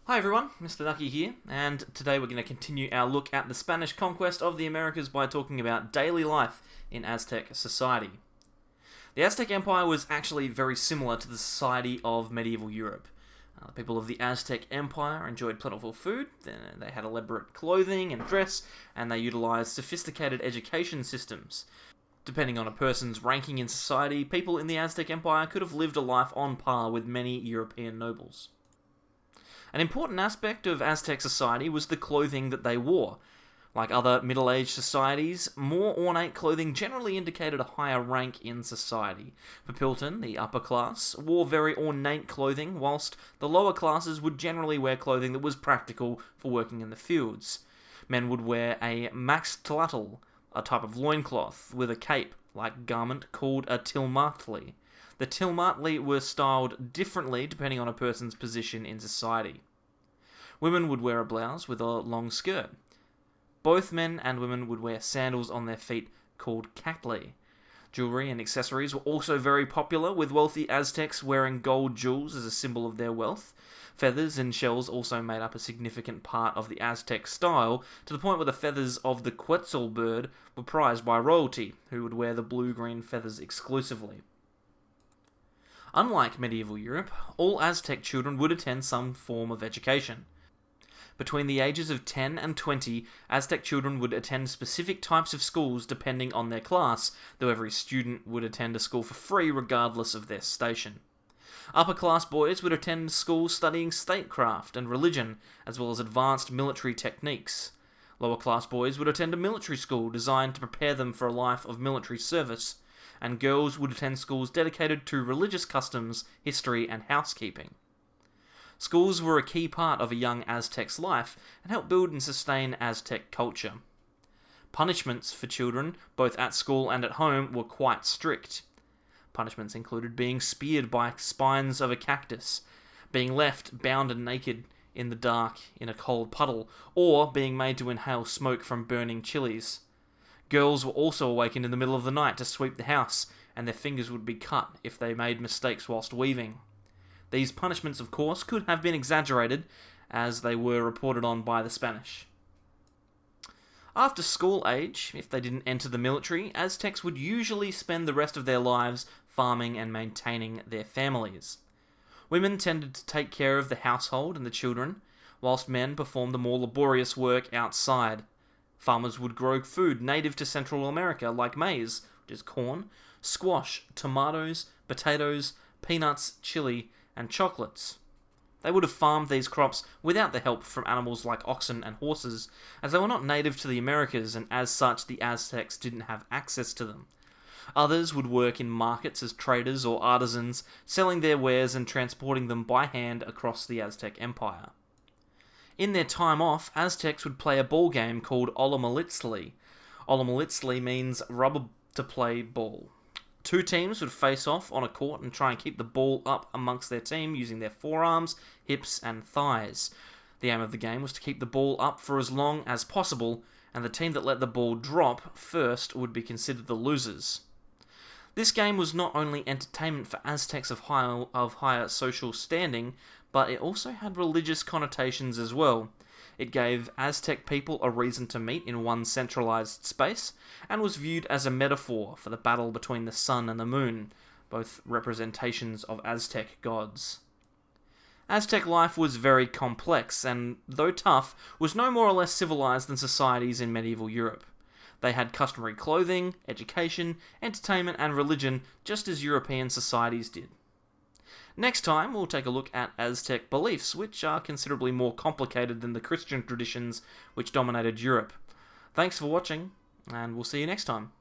Hi everyone, Mr. Nucky here, and today we're going to continue our look at the Spanish conquest of the Americas by talking about daily life in Aztec society. The Aztec Empire was actually very similar to the society of medieval Europe. The people of the Aztec Empire enjoyed plentiful food, they had elaborate clothing and dress, and they utilised sophisticated education systems. Depending on a person's ranking in society, people in the Aztec Empire could have lived a life on par with many European nobles. An important aspect of Aztec society was the clothing that they wore. Like other Middle-aged societies, more ornate clothing generally indicated a higher rank in society. Papilton, the upper class, wore very ornate clothing, whilst the lower classes would generally wear clothing that was practical for working in the fields. Men would wear a maxtlatl, a type of loincloth with a cape-like garment called a tilmatli. The tilmatli were styled differently depending on a person's position in society. Women would wear a blouse with a long skirt. Both men and women would wear sandals on their feet called catli. Jewelry and accessories were also very popular, with wealthy Aztecs wearing gold jewels as a symbol of their wealth. Feathers and shells also made up a significant part of the Aztec style, to the point where the feathers of the quetzal bird were prized by royalty, who would wear the blue-green feathers exclusively. Unlike medieval Europe, all Aztec children would attend some form of education. Between the ages of 10 and 20, Aztec children would attend specific types of schools depending on their class, though every student would attend a school for free regardless of their station. Upper-class boys would attend schools studying statecraft and religion, as well as advanced military techniques. Lower-class boys would attend a military school designed to prepare them for a life of military service, and girls would attend schools dedicated to religious customs, history, and housekeeping. Schools were a key part of a young Aztec's life and helped build and sustain Aztec culture. Punishments for children, both at school and at home, were quite strict. Punishments included being speared by spines of a cactus, being left bound and naked in the dark in a cold puddle, or being made to inhale smoke from burning chilies. Girls were also awakened in the middle of the night to sweep the house, and their fingers would be cut if they made mistakes whilst weaving. These punishments, of course, could have been exaggerated, as they were reported on by the Spanish. After school age, if they didn't enter the military, Aztecs would usually spend the rest of their lives farming and maintaining their families. Women tended to take care of the household and the children, whilst men performed the more laborious work outside. Farmers would grow food native to Central America like maize, which is corn, squash, tomatoes, potatoes, peanuts, chili, and chocolates. They would have farmed these crops without the help from animals like oxen and horses, as they were not native to the Americas, and as such the Aztecs didn't have access to them. Others would work in markets as traders or artisans, selling their wares and transporting them by hand across the Aztec Empire. In their time off, Aztecs would play a ball game called Olomalitzli. Olomalitzli means rubber to play ball. Two teams would face off on a court and try and keep the ball up amongst their team using their forearms, hips, and thighs. The aim of the game was to keep the ball up for as long as possible, and the team that let the ball drop first would be considered the losers. This game was not only entertainment for Aztecs of higher social standing, but it also had religious connotations as well. It gave Aztec people a reason to meet in one centralized space, and was viewed as a metaphor for the battle between the sun and the moon, both representations of Aztec gods. Aztec life was very complex, and though tough, was no more or less civilized than societies in medieval Europe. They had customary clothing, education, entertainment, and religion, just as European societies did. Next time, we'll take a look at Aztec beliefs, which are considerably more complicated than the Christian traditions which dominated Europe. Thanks for watching, and we'll see you next time.